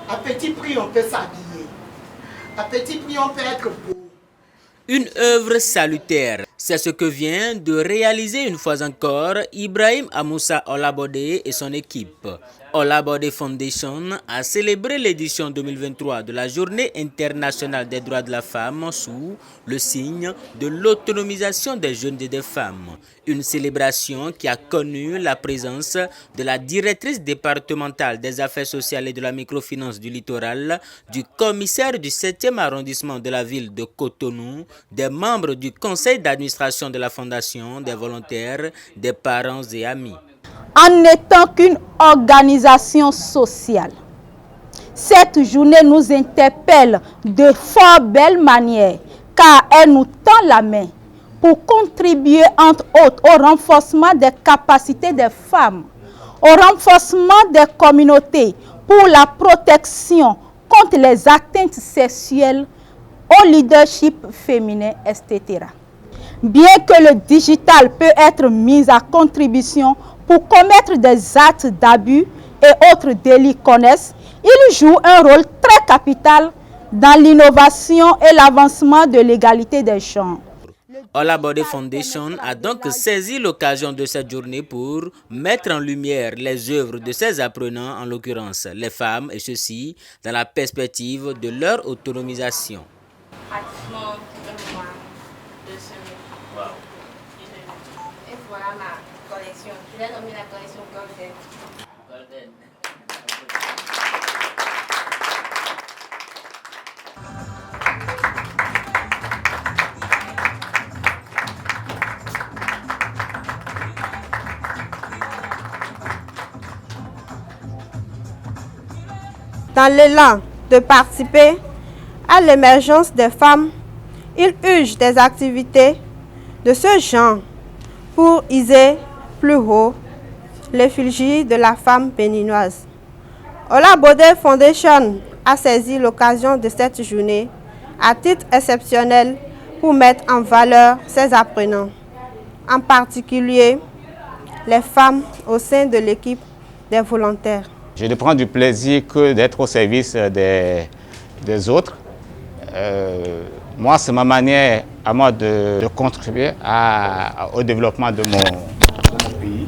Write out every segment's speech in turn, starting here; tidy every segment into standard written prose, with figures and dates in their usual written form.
À petit prix, on peut s'habiller. À petit prix, on peut être beau. Une œuvre salutaire, c'est ce que vient de réaliser une fois encore Ibrahim Amoussa Olabode et son équipe. Olabode Foundation a célébré l'édition 2023 de la Journée internationale des droits de la femme sous le signe de l'autonomisation des jeunes et des femmes. Une célébration qui a connu la présence de la directrice départementale des affaires sociales et de la microfinance du littoral, du commissaire du 7e arrondissement de la ville de Cotonou, des membres du conseil d'administration de la fondation, des volontaires, des parents et amis. En n'étant qu'une organisation sociale, cette journée nous interpelle de fort belle manière car elle nous tend la main pour contribuer entre autres au renforcement des capacités des femmes, au renforcement des communautés pour la protection contre les atteintes sexuelles, au leadership féminin, etc. Bien que le digital peut être mis à contribution pour commettre des actes d'abus et autres délits connexes, il joue un rôle très capital dans l'innovation et l'avancement de l'égalité des genres. Olabode Foundation a donc saisi l'occasion de cette journée pour mettre en lumière les œuvres de ses apprenants, en l'occurrence les femmes, et ceci dans la perspective de leur autonomisation. Pratiquement un mois, 2 semaines. Wow. Et voilà ma collection. Je l'ai nommée la collection Golden. Golden. Dans l'élan de participer à l'émergence des femmes, il urge des activités de ce genre pour hiser plus haut l'effigie de la femme béninoise. Olabode Foundation a saisi l'occasion de cette journée à titre exceptionnel pour mettre en valeur ses apprenants, en particulier les femmes au sein de l'équipe des volontaires. Je ne prends du plaisir que d'être au service des autres. Moi, c'est ma manière à moi de contribuer au développement de mon pays.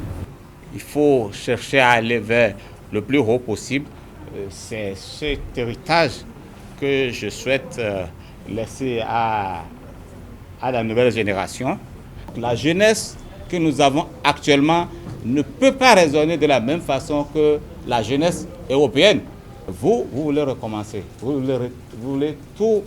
Il faut chercher à aller vers le plus haut possible. C'est cet héritage que je souhaite laisser à la nouvelle génération. La jeunesse que nous avons actuellement ne peut pas raisonner de la même façon que la jeunesse européenne. Vous voulez recommencer, vous voulez tout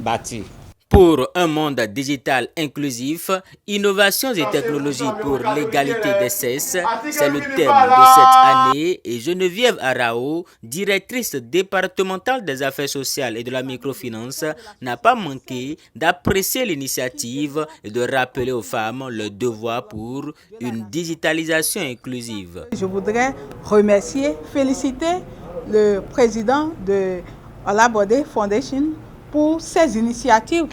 bâtir. Pour un monde digital inclusif, innovations et technologies pour l'égalité des sexes, c'est le thème de cette année et Geneviève Arao, directrice départementale des affaires sociales et de la microfinance, n'a pas manqué d'apprécier l'initiative et de rappeler aux femmes le devoir pour une digitalisation inclusive. Je voudrais remercier, féliciter le président de Olabode Foundation pour ces initiatives.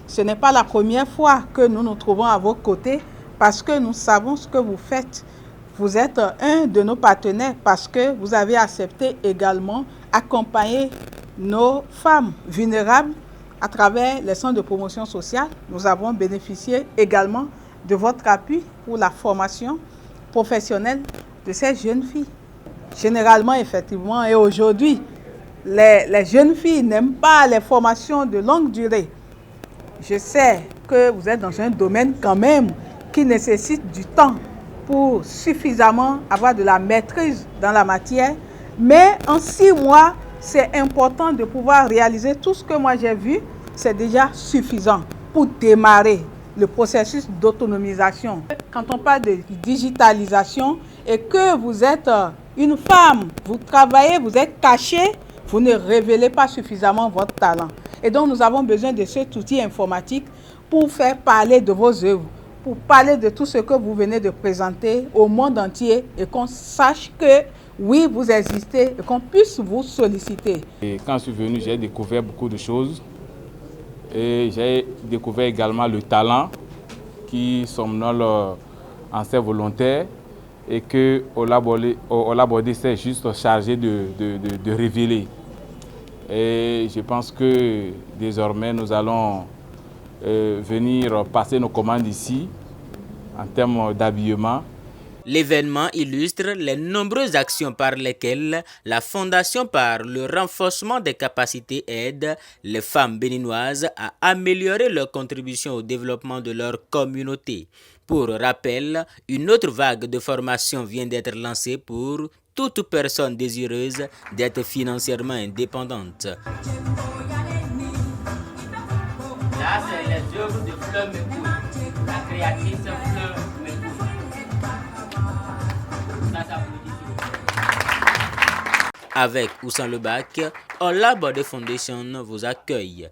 Ce n'est pas la première fois que nous nous trouvons à vos côtés parce que nous savons ce que vous faites. Vous êtes un de nos partenaires parce que vous avez accepté également accompagner nos femmes vulnérables à travers les centres de promotion sociale. Nous avons bénéficié également de votre appui pour la formation professionnelle de ces jeunes filles. Généralement, effectivement, et aujourd'hui, les jeunes filles n'aiment pas les formations de longue durée. Je sais que vous êtes dans un domaine quand même qui nécessite du temps pour suffisamment avoir de la maîtrise dans la matière. Mais en 6 mois, c'est important de pouvoir réaliser tout ce que moi j'ai vu. C'est déjà suffisant pour démarrer le processus d'autonomisation. Quand on parle de digitalisation et que vous êtes une femme, vous travaillez, vous êtes cachée, vous ne révélez pas suffisamment votre talent. Et donc nous avons besoin de cet outil informatique pour faire parler de vos œuvres, pour parler de tout ce que vous venez de présenter au monde entier et qu'on sache que oui, vous existez et qu'on puisse vous solliciter. Et quand je suis venu, j'ai découvert beaucoup de choses et j'ai découvert également le talent qui somnole en ces volontaires et que Olabode s'est juste chargé de révéler. Et je pense que désormais, nous allons venir passer nos commandes ici en termes d'habillement. L'événement illustre les nombreuses actions par lesquelles la Fondation, par le renforcement des capacités, aide les femmes béninoises à améliorer leur contribution au développement de leur communauté. Pour rappel, une autre vague de formation vient d'être lancée pour toute personne désireuse d'être financièrement indépendante. Là, c'est les œuvres de Fleur Mekoui, la créatrice Fleur Mekoui. Avec ou sans le bac, Ola Bode Foundation vous accueille.